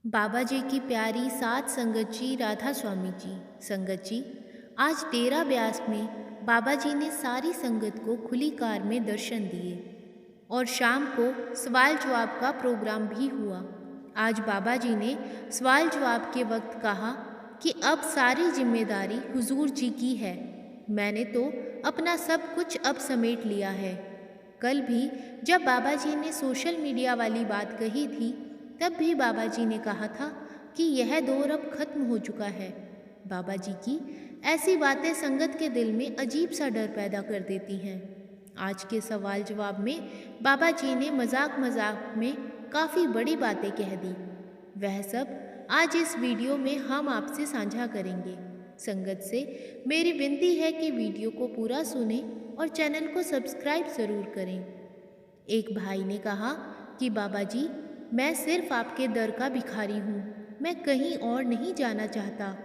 बाबा जी की प्यारी सात संगत जी राधा स्वामी जी। संगत जी, आज डेरा ब्यास में बाबा जी ने सारी संगत को खुली कार में दर्शन दिए और शाम को सवाल जवाब का प्रोग्राम भी हुआ। आज बाबा जी ने सवाल जवाब के वक्त कहा कि अब सारी जिम्मेदारी हुजूर जी की है। मैंने तो अपना सब कुछ अब समेट लिया है। कल भी जब बाबा जी ने सोशल मीडिया वाली बात कही थी, तब भी बाबा जी ने कहा था कि यह दौर अब खत्म हो चुका है। बाबा जी की ऐसी बातें संगत के दिल में अजीब सा डर पैदा कर देती हैं। आज के सवाल जवाब में बाबा जी ने मजाक मजाक में काफ़ी बड़ी बातें कह दी। वह सब आज इस वीडियो में हम आपसे साझा करेंगे। संगत से मेरी विनती है कि वीडियो को पूरा सुनें और चैनल को सब्सक्राइब ज़रूर करें। एक भाई ने कहा कि बाबा जी, मैं सिर्फ आपके दर का भिखारी हूँ। मैं कहीं और नहीं जाना चाहता।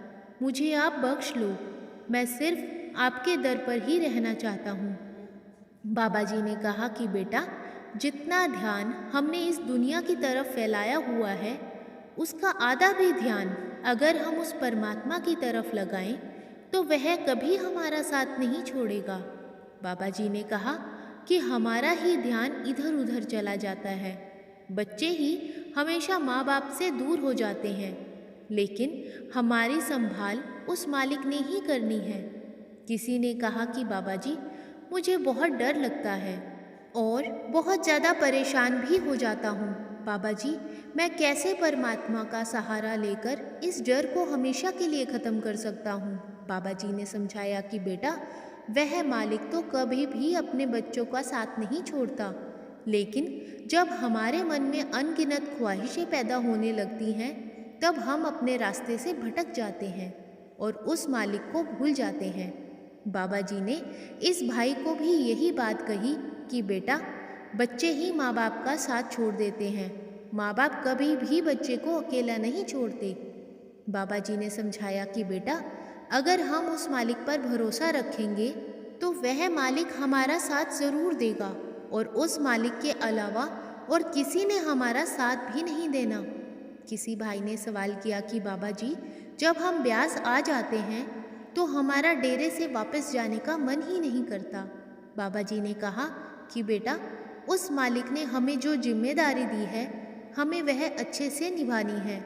मुझे आप बख्श लो। मैं सिर्फ आपके दर पर ही रहना चाहता हूँ। बाबा जी ने कहा कि बेटा, जितना ध्यान हमने इस दुनिया की तरफ फैलाया हुआ है, उसका आधा भी ध्यान अगर हम उस परमात्मा की तरफ लगाएं, तो वह कभी हमारा साथ नहीं छोड़ेगा। बाबा जी ने कहा कि हमारा ही ध्यान इधर उधर चला जाता है। बच्चे ही हमेशा माँ बाप से दूर हो जाते हैं, लेकिन हमारी संभाल उस मालिक ने ही करनी है। किसी ने कहा कि बाबा जी, मुझे बहुत डर लगता है और बहुत ज़्यादा परेशान भी हो जाता हूँ। बाबा जी, मैं कैसे परमात्मा का सहारा लेकर इस डर को हमेशा के लिए ख़त्म कर सकता हूँ। बाबा जी ने समझाया कि बेटा, वह मालिक तो कभी भी अपने बच्चों का साथ नहीं छोड़ता, लेकिन जब हमारे मन में अनगिनत ख्वाहिशें पैदा होने लगती हैं, तब हम अपने रास्ते से भटक जाते हैं और उस मालिक को भूल जाते हैं। बाबा जी ने इस भाई को भी यही बात कही कि बेटा, बच्चे ही माँ बाप का साथ छोड़ देते हैं। माँ बाप कभी भी बच्चे को अकेला नहीं छोड़ते। बाबा जी ने समझाया कि बेटा, अगर हम उस मालिक पर भरोसा रखेंगे तो वह मालिक हमारा साथ ज़रूर देगा और उस मालिक के अलावा और किसी ने हमारा साथ भी नहीं देना। किसी भाई ने सवाल किया कि बाबा जी, जब हम ब्यास आ जाते हैं तो हमारा डेरे से वापस जाने का मन ही नहीं करता। बाबा जी ने कहा कि बेटा, उस मालिक ने हमें जो जिम्मेदारी दी है, हमें वह अच्छे से निभानी है।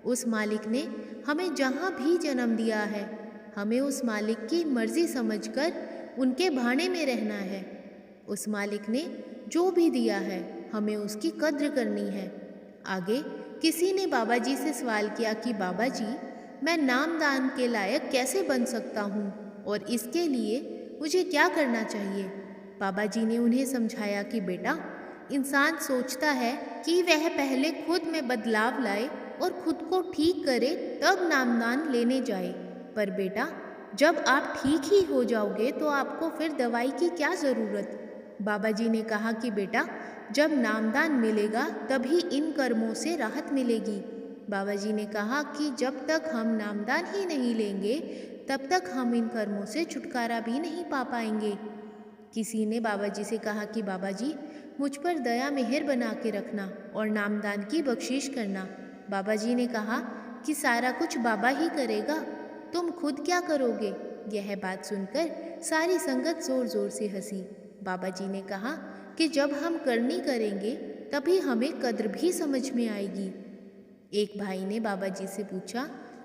उस मालिक ने हमें जहाँ भी जन्म दिया है, हमें उस मालिक की मर्ज़ी समझकर उनके भाने में रहना है। उस मालिक ने जो भी दिया है, हमें उसकी कद्र करनी है। आगे किसी ने बाबा जी से सवाल किया कि बाबा जी, मैं नामदान के लायक कैसे बन सकता हूँ और इसके लिए मुझे क्या करना चाहिए। बाबा जी ने उन्हें समझाया कि बेटा, इंसान सोचता है कि वह पहले खुद में बदलाव लाए और खुद को ठीक करे, तब नामदान लेने जाए। पर बेटा, जब आप ठीक ही हो जाओगे तो आपको फिर दवाई की क्या ज़रूरत। बाबा जी ने कहा कि बेटा, जब नामदान मिलेगा तभी इन कर्मों से राहत मिलेगी। बाबा जी ने कहा कि जब तक हम नामदान ही नहीं लेंगे, तब तक हम इन कर्मों से छुटकारा भी नहीं पा पाएंगे। किसी ने बाबा जी से कहा कि बाबा जी, मुझ पर दया मेहर बना के रखना और नामदान की बख्शिश करना। बाबा जी ने कहा कि सारा कुछ बाबा ही करेगा, तुम खुद क्या करोगे। यह बात सुनकर सारी संगत ज़ोर ज़ोर से हंसी। बाबा जी ने कहा कि जब हम करनी करेंगे तभी हमें कद्र भी समझ में आएगी। एक भाई ने बाबा जी से पूछा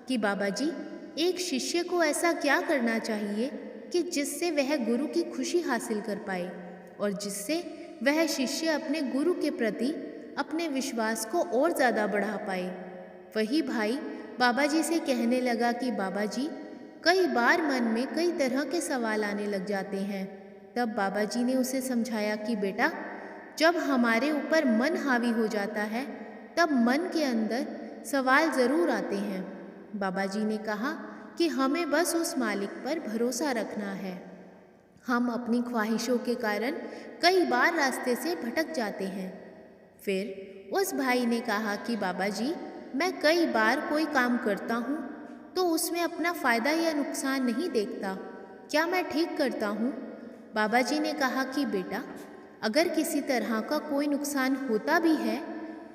कि बाबा जी, एक शिष्य को ऐसा क्या करना चाहिए कि जिससे वह गुरु की खुशी हासिल कर पाए और जिससे वह शिष्य अपने गुरु के प्रति अपने विश्वास को और ज़्यादा बढ़ा पाए। वही भाई बाबा जी से कहने लगा कि बाबा जी, कई बार मन में कई तरह के सवाल आने लग जाते हैं। तब बाबा जी ने उसे समझाया कि बेटा, जब हमारे ऊपर मन हावी हो जाता है, तब मन के अंदर सवाल ज़रूर आते हैं। बाबा जी ने कहा कि हमें बस उस मालिक पर भरोसा रखना है। हम अपनी ख्वाहिशों के कारण कई बार रास्ते से भटक जाते हैं। फिर उस भाई ने कहा कि बाबा जी, मैं कई बार कोई काम करता हूँ तो उसमें अपना फ़ायदा या नुकसान नहीं देखता। क्या मैं ठीक करता हूँ। बाबा जी ने कहा कि बेटा, अगर किसी तरह का कोई नुकसान होता भी है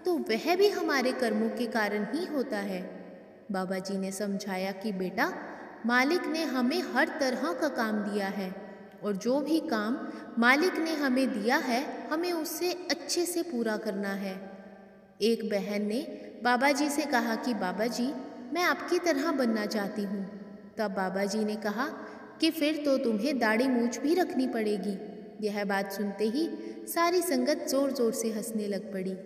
तो वह भी हमारे कर्मों के कारण ही होता है। बाबा जी ने समझाया कि बेटा, मालिक ने हमें हर तरह का काम दिया है और जो भी काम मालिक ने हमें दिया है हमें उससे अच्छे से पूरा करना है। एक बहन ने बाबा जी से कहा कि बाबा जी, मैं आपकी तरह बनना चाहती हूँ। तब बाबा जी ने कहा कि फिर तो तुम्हें दाढ़ी मूंछ भी रखनी पड़ेगी। यह बात सुनते ही सारी संगत ज़ोर ज़ोर से हंसने लग पड़ी।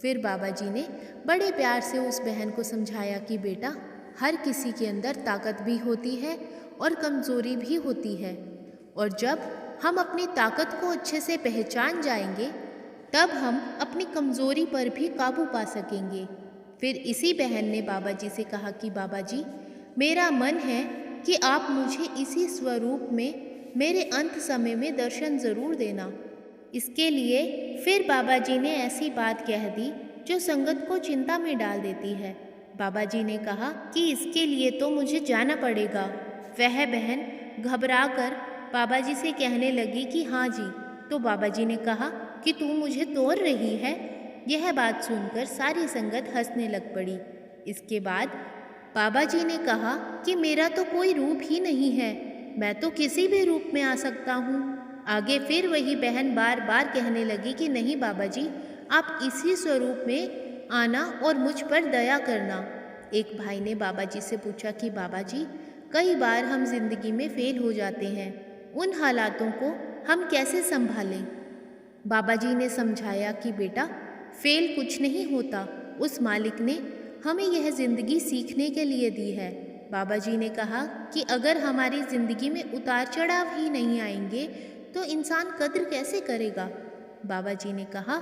फिर बाबा जी ने बड़े प्यार से उस बहन को समझाया कि बेटा, हर किसी के अंदर ताकत भी होती है और कमज़ोरी भी होती है, और जब हम अपनी ताकत को अच्छे से पहचान जाएंगे तब हम अपनी कमज़ोरी पर भी काबू पा सकेंगे। फिर इसी बहन ने बाबा जी से कहा कि बाबा जी, मेरा मन है कि आप मुझे इसी स्वरूप में मेरे अंत समय में दर्शन ज़रूर देना। इसके लिए फिर बाबा जी ने ऐसी बात कह दी जो संगत को चिंता में डाल देती है। बाबा जी ने कहा कि इसके लिए तो मुझे जाना पड़ेगा। वह बहन घबराकर बाबा जी से कहने लगी कि हाँ जी। तो बाबा जी ने कहा कि तू मुझे तोड़ रही है। यह बात सुनकर सारी संगत हंसने लग पड़ी। इसके बाद बाबा जी ने कहा कि मेरा तो कोई रूप ही नहीं है, मैं तो किसी भी रूप में आ सकता हूँ। आगे फिर वही बहन बार बार कहने लगी कि नहीं बाबा जी, आप इसी स्वरूप में आना और मुझ पर दया करना। एक भाई ने बाबा जी से पूछा कि बाबा जी, कई बार हम जिंदगी में फेल हो जाते हैं, उन हालातों को हम कैसे संभालें? बाबा जी ने समझाया कि बेटा, फेल कुछ नहीं होता, उस मालिक ने हमें यह ज़िंदगी सीखने के लिए दी है। बाबा जी ने कहा कि अगर हमारी ज़िंदगी में उतार चढ़ाव ही नहीं आएंगे तो इंसान कद्र कैसे करेगा। बाबा जी ने कहा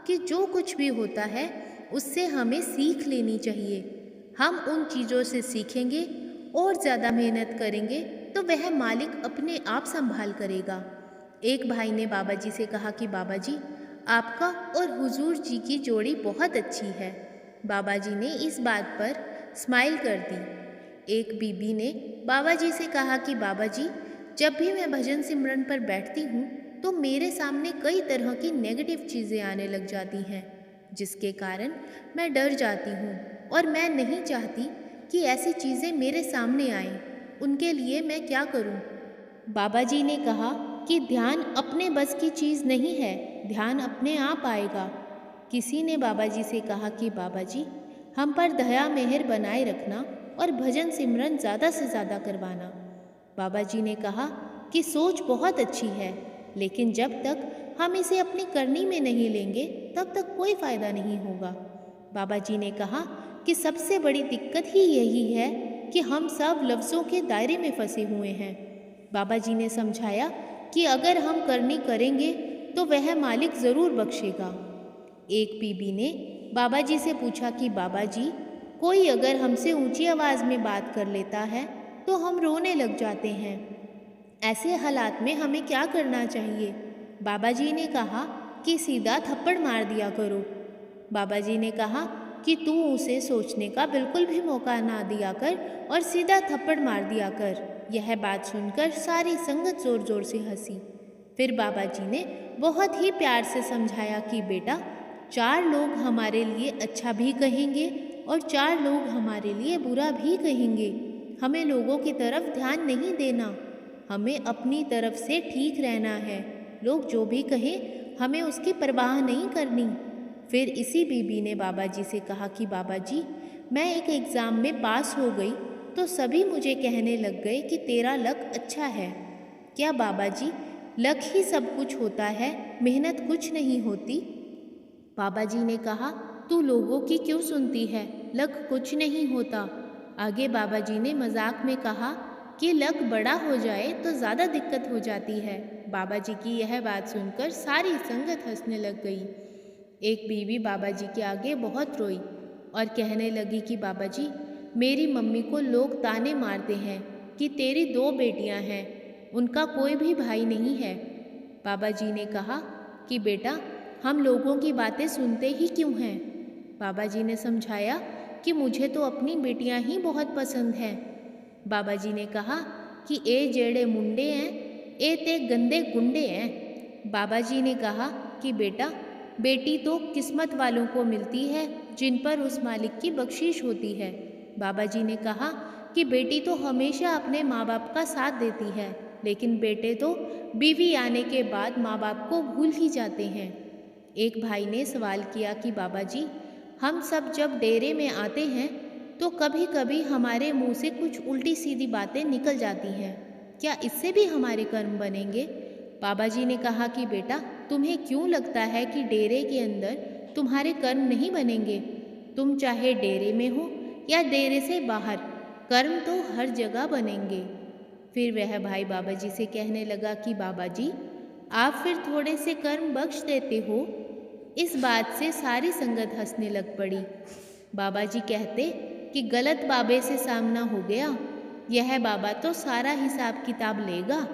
कि जो कुछ भी होता है उससे हमें सीख लेनी चाहिए। हम उन चीज़ों से सीखेंगे और ज़्यादा मेहनत करेंगे तो वह मालिक अपने आप संभाल करेगा। एक भाई ने बाबा जी से कहा कि बाबा जी, आपका और हुजूर जी की जोड़ी बहुत अच्छी है। बाबा जी ने इस बात पर स्माइल कर दी। एक बीबी ने बाबा जी से कहा कि बाबा जी, जब भी मैं भजन सिमरन पर बैठती हूँ तो मेरे सामने कई तरह की नेगेटिव चीज़ें आने लग जाती हैं, जिसके कारण मैं डर जाती हूँ और मैं नहीं चाहती कि ऐसी चीज़ें मेरे सामने आएं। उनके लिए मैं क्या करूँ? बाबा जी ने कहा कि ध्यान अपने बस की चीज़ नहीं है, ध्यान अपने आप आएगा। किसी ने बाबा जी से कहा कि बाबा जी, हम पर दया मेहर बनाए रखना और भजन सिमरन ज़्यादा से ज़्यादा करवाना। बाबा जी ने कहा कि सोच बहुत अच्छी है, लेकिन जब तक हम इसे अपनी करनी में नहीं लेंगे तब तक कोई फ़ायदा नहीं होगा। बाबा जी ने कहा कि सबसे बड़ी दिक्कत ही यही है कि हम सब लफ्ज़ों के दायरे में फंसे हुए हैं। बाबा जी ने समझाया कि अगर हम करनी करेंगे तो वह मालिक ज़रूर बख्शेगा। एक बीबी ने बाबा जी से पूछा कि बाबा जी, कोई अगर हमसे ऊंची आवाज़ में बात कर लेता है तो हम रोने लग जाते हैं, ऐसे हालात में हमें क्या करना चाहिए? बाबा जी ने कहा कि सीधा थप्पड़ मार दिया करो। बाबा जी ने कहा कि तू उसे सोचने का बिल्कुल भी मौका ना दिया कर और सीधा थप्पड़ मार दिया कर। यह बात सुनकर सारी संगत ज़ोर ज़ोर से हंसी। फिर बाबा जी ने बहुत ही प्यार से समझाया कि बेटा, 4 लोग हमारे लिए अच्छा भी कहेंगे और 4 लोग हमारे लिए बुरा भी कहेंगे। हमें लोगों की तरफ ध्यान नहीं देना, हमें अपनी तरफ से ठीक रहना है। लोग जो भी कहें हमें उसकी परवाह नहीं करनी। फिर इसी बीबी ने बाबा जी से कहा कि बाबा जी, मैं एक एग्ज़ाम में पास हो गई तो सभी मुझे कहने लग गए कि तेरा लक अच्छा है। क्या बाबा जी, लक ही सब कुछ होता है, मेहनत कुछ नहीं होती? बाबा जी ने कहा, तू लोगों की क्यों सुनती है, लक कुछ नहीं होता। आगे बाबा जी ने मजाक में कहा कि लक बड़ा हो जाए तो ज़्यादा दिक्कत हो जाती है। बाबा जी की यह बात सुनकर सारी संगत हंसने लग गई। एक बीवी बाबा जी के आगे बहुत रोई और कहने लगी कि बाबा जी, मेरी मम्मी को लोग ताने मारते हैं कि तेरी 2 बेटियां हैं, उनका कोई भी भाई नहीं है। बाबा जी ने कहा कि बेटा, हम लोगों की बातें सुनते ही क्यों हैं? बाबा जी ने समझाया कि मुझे तो अपनी बेटियां ही बहुत पसंद हैं। बाबा जी ने कहा कि ए जेड़े मुंडे हैं, ए ते गंदे गुंडे हैं। बाबा जी ने कहा कि बेटा, बेटी तो किस्मत वालों को मिलती है जिन पर उस मालिक की बख्शीश होती है। बाबा जी ने कहा कि बेटी तो हमेशा अपने माँ बाप का साथ देती है, लेकिन बेटे तो बीवी आने के बाद माँ बाप को भूल ही जाते हैं। एक भाई ने सवाल किया कि बाबा जी, हम सब जब डेरे में आते हैं तो कभी कभी हमारे मुंह से कुछ उल्टी सीधी बातें निकल जाती हैं, क्या इससे भी हमारे कर्म बनेंगे? बाबा जी ने कहा कि बेटा, तुम्हें क्यों लगता है कि डेरे के अंदर तुम्हारे कर्म नहीं बनेंगे? तुम चाहे डेरे में हो या डेरे से बाहर, कर्म तो हर जगह बनेंगे। फिर वह भाई बाबा जी से कहने लगा कि बाबा जी, आप फिर थोड़े से कर्म बख्श देते हो। इस बात से सारी संगत हंसने लग पड़ी। बाबा जी कहते कि गलत बाबे से सामना हो गया, यह बाबा तो सारा हिसाब किताब लेगा।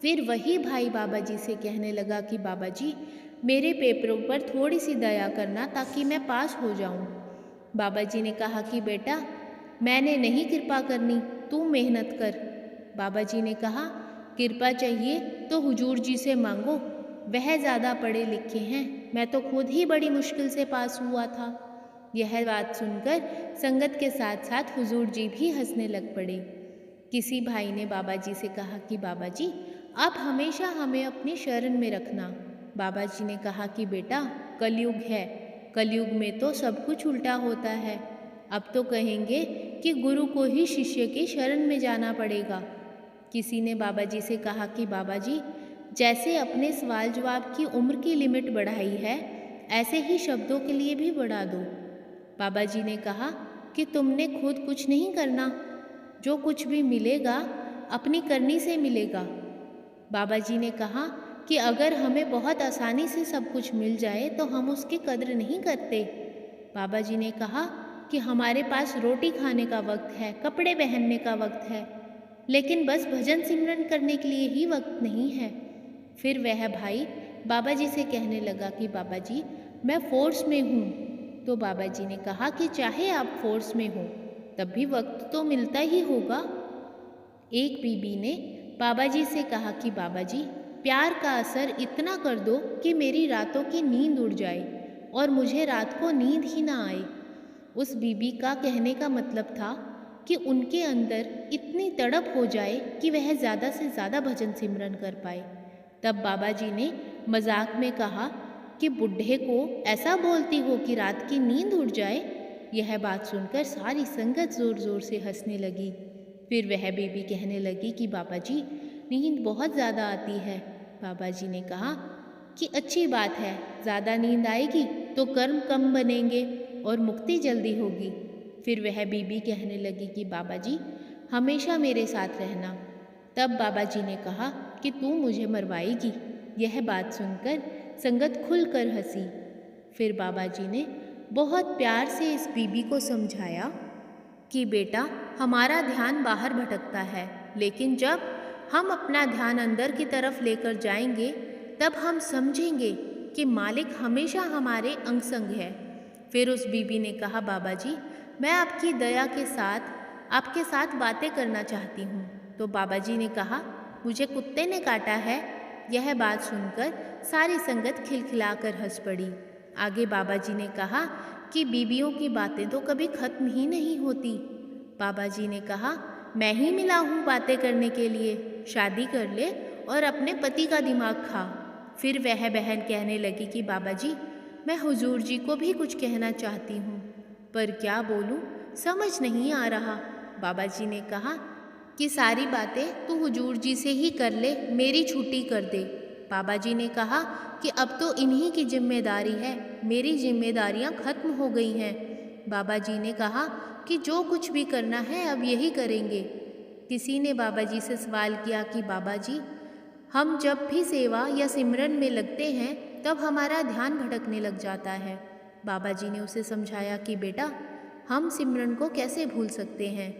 फिर वही भाई बाबा जी से कहने लगा कि बाबा जी, मेरे पेपरों पर थोड़ी सी दया करना ताकि मैं पास हो जाऊं। बाबा जी ने कहा कि बेटा, मैंने नहीं कृपा करनी, तू मेहनत कर। बाबा जी ने कहा, कृपा चाहिए तो हुजूर जी से मांगो, वह ज़्यादा पढ़े लिखे हैं, मैं तो खुद ही बड़ी मुश्किल से पास हुआ था। यह बात सुनकर संगत के साथ साथ हुजूर जी भी हंसने लग पड़े। किसी भाई ने बाबा जी से कहा कि बाबा जी, आप हमेशा हमें अपनी शरण में रखना। बाबा जी ने कहा कि बेटा, कलयुग है, कलयुग में तो सब कुछ उल्टा होता है। अब तो कहेंगे कि गुरु को ही शिष्य की शरण में जाना पड़ेगा। किसी ने बाबा जी से कहा कि बाबा जी, जैसे अपने सवाल जवाब की उम्र की लिमिट बढ़ाई है, ऐसे ही शब्दों के लिए भी बढ़ा दो। बाबा जी ने कहा कि तुमने खुद कुछ नहीं करना, जो कुछ भी मिलेगा अपनी करनी से मिलेगा। बाबा जी ने कहा कि अगर हमें बहुत आसानी से सब कुछ मिल जाए तो हम उसकी कद्र नहीं करते। बाबा जी ने कहा कि हमारे पास रोटी खाने का वक्त है, कपड़े पहनने का वक्त है, लेकिन बस भजन सिमरन करने के लिए ही वक्त नहीं है। फिर वह भाई बाबा जी से कहने लगा कि बाबा जी, मैं फोर्स में हूँ। तो बाबा जी ने कहा कि चाहे आप फोर्स में हो तब भी वक्त तो मिलता ही होगा। एक बीबी ने बाबा जी से कहा कि बाबा जी, प्यार का असर इतना कर दो कि मेरी रातों की नींद उड़ जाए और मुझे रात को नींद ही ना आए। उस बीबी का कहने का मतलब था कि उनके अंदर इतनी तड़प हो जाए कि वह ज़्यादा से ज़्यादा भजन सिमरन कर पाए। तब बाबा जी ने मजाक में कहा कि बुढ़े को ऐसा बोलती हो कि रात की नींद उड़ जाए। यह बात सुनकर सारी संगत ज़ोर ज़ोर से हंसने लगी। फिर वह बीबी कहने लगी कि बाबा जी, नींद बहुत ज़्यादा आती है। बाबा जी ने कहा कि अच्छी बात है, ज़्यादा नींद आएगी तो कर्म कम बनेंगे और मुक्ति जल्दी होगी। फिर वह बीबी कहने लगी कि बाबा जी, हमेशा मेरे साथ रहना। तब बाबा जी ने कहा कि तू मुझे मरवाएगी। यह बात सुनकर संगत खुलकर हंसी। फिर बाबा जी ने बहुत प्यार से इस बीबी को समझाया कि बेटा, हमारा ध्यान बाहर भटकता है, लेकिन जब हम अपना ध्यान अंदर की तरफ लेकर जाएंगे तब हम समझेंगे कि मालिक हमेशा हमारे अंग संग है। फिर उस बीबी ने कहा, बाबा जी, मैं आपकी दया के साथ आपके साथ बातें करना चाहती हूँ। तो बाबा जी ने कहा, मुझे कुत्ते ने काटा है। यह बात सुनकर सारी संगत खिलखिलाकर हंस पड़ी। आगे बाबा जी ने कहा कि बीबियों की बातें तो कभी खत्म ही नहीं होती। बाबा जी ने कहा, मैं ही मिला हूँ बातें करने के लिए, शादी कर ले और अपने पति का दिमाग खा। फिर वह बहन कहने लगी कि बाबा जी, मैं हुजूर जी को भी कुछ कहना चाहती हूँ, पर क्या बोलूँ समझ नहीं आ रहा। बाबा जी ने कहा कि सारी बातें तू हुजूर जी से ही कर ले, मेरी छुट्टी कर दे। बाबा जी ने कहा कि अब तो इन्हीं की जिम्मेदारी है, मेरी जिम्मेदारियां खत्म हो गई हैं। बाबा जी ने कहा कि जो कुछ भी करना है अब यही करेंगे। किसी ने बाबा जी से सवाल किया कि बाबा जी, हम जब भी सेवा या सिमरन में लगते हैं तब हमारा ध्यान भटकने लग जाता है। बाबा जी ने उसे समझाया कि बेटा, हम सिमरन को कैसे भूल सकते हैं।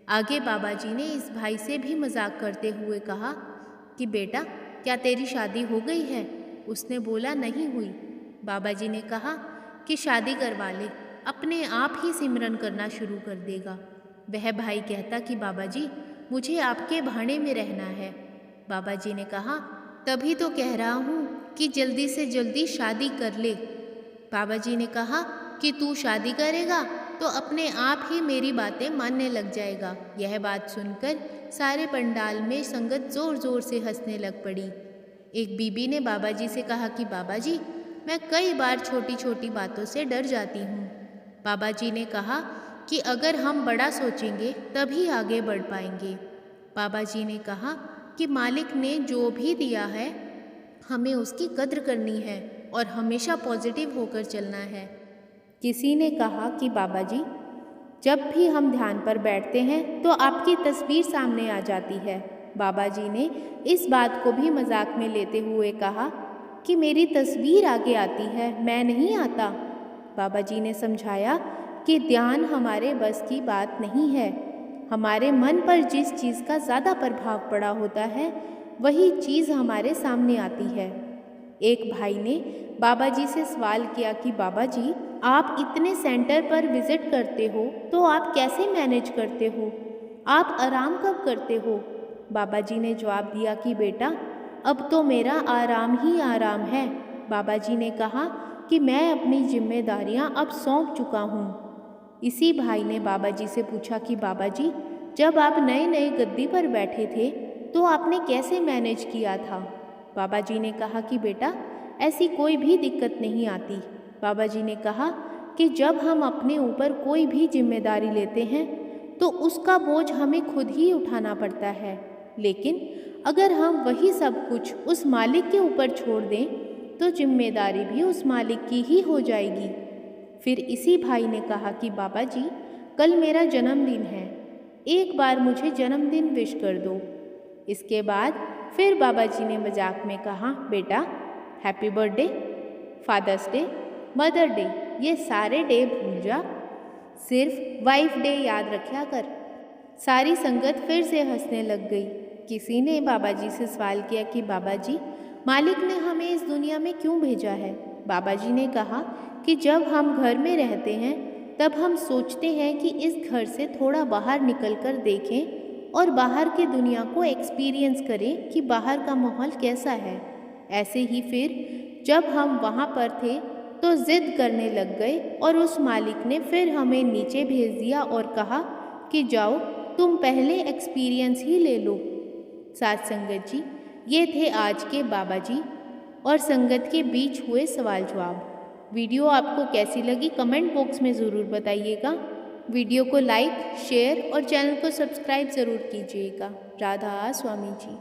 आगे बाबा जी ने इस भाई से भी मजाक करते हुए कहा कि बेटा, क्या तेरी शादी हो गई है? उसने बोला, नहीं हुई। बाबा जी ने कहा कि शादी करवा ले, अपने आप ही सिमरन करना शुरू कर देगा। वह भाई कहता कि बाबा जी, मुझे आपके भाड़े में रहना है। बाबा जी ने कहा, तभी तो कह रहा हूँ कि जल्दी से जल्दी शादी कर ले। बाबा जी ने कहा कि तू शादी करेगा तो अपने आप ही मेरी बातें मानने लग जाएगा। यह बात सुनकर सारे पंडाल में संगत जोर जोर से हंसने लग पड़ी। एक बीबी ने बाबा जी से कहा कि बाबा जी, मैं कई बार छोटी छोटी बातों से डर जाती हूँ। बाबा जी ने कहा कि अगर हम बड़ा सोचेंगे तभी आगे बढ़ पाएंगे। बाबा जी ने कहा कि मालिक ने जो भी दिया है हमें उसकी कद्र करनी है और हमेशा पॉजिटिव होकर चलना है। किसी ने कहा कि बाबा जी, जब भी हम ध्यान पर बैठते हैं तो आपकी तस्वीर सामने आ जाती है। बाबा जी ने इस बात को भी मजाक में लेते हुए कहा कि मेरी तस्वीर आगे आती है, मैं नहीं आता। बाबा जी ने समझाया कि ध्यान हमारे बस की बात नहीं है। हमारे मन पर जिस चीज़ का ज़्यादा प्रभाव पड़ा होता है वही चीज़ हमारे सामने आती है। एक भाई ने बाबा जी से सवाल किया कि बाबा जी, आप इतने सेंटर पर विजिट करते हो तो आप कैसे मैनेज करते हो? आप आराम कब करते हो? बाबा जी ने जवाब दिया कि बेटा, अब तो मेरा आराम ही आराम है। बाबा जी ने कहा कि मैं अपनी जिम्मेदारियां अब सौंप चुका हूँ। इसी भाई ने बाबा जी से पूछा कि बाबा जी, जब आप नए नए गद्दी पर बैठे थे तो आपने कैसे मैनेज किया था? बाबा जी ने कहा कि बेटा, ऐसी कोई भी दिक्कत नहीं आती। बाबा जी ने कहा कि जब हम अपने ऊपर कोई भी जिम्मेदारी लेते हैं तो उसका बोझ हमें खुद ही उठाना पड़ता है, लेकिन अगर हम वही सब कुछ उस मालिक के ऊपर छोड़ दें तो जिम्मेदारी भी उस मालिक की ही हो जाएगी। फिर इसी भाई ने कहा कि बाबा जी, कल मेरा जन्मदिन है, एक बार मुझे जन्मदिन विश कर दो। इसके बाद फिर बाबा जी ने मजाक में कहा, बेटा, happy birthday, father's day, mother day, ये सारे डे भूल जा, सिर्फ वाइफ डे याद रखा कर। सारी संगत फिर से हंसने लग गई। किसी ने बाबा जी से सवाल किया कि बाबा जी, मालिक ने हमें इस दुनिया में क्यों भेजा है? बाबा जी ने कहा कि जब हम घर में रहते हैं तब हम सोचते हैं कि इस घर से थोड़ा बाहर निकल कर देखें और बाहर की दुनिया को एक्सपीरियंस करें कि बाहर का माहौल कैसा है। ऐसे ही फिर जब हम वहाँ पर थे तो ज़िद करने लग गए और उस मालिक ने फिर हमें नीचे भेज दिया और कहा कि जाओ, तुम पहले एक्सपीरियंस ही ले लो। साथ संगत जी, ये थे आज के बाबा जी और संगत के बीच हुए सवाल जवाब। वीडियो आपको कैसी लगी कमेंट बॉक्स में ज़रूर बताइएगा। वीडियो को लाइक, शेयर और चैनल को सब्सक्राइब ज़रूर कीजिएगा। राधा स्वामी जी।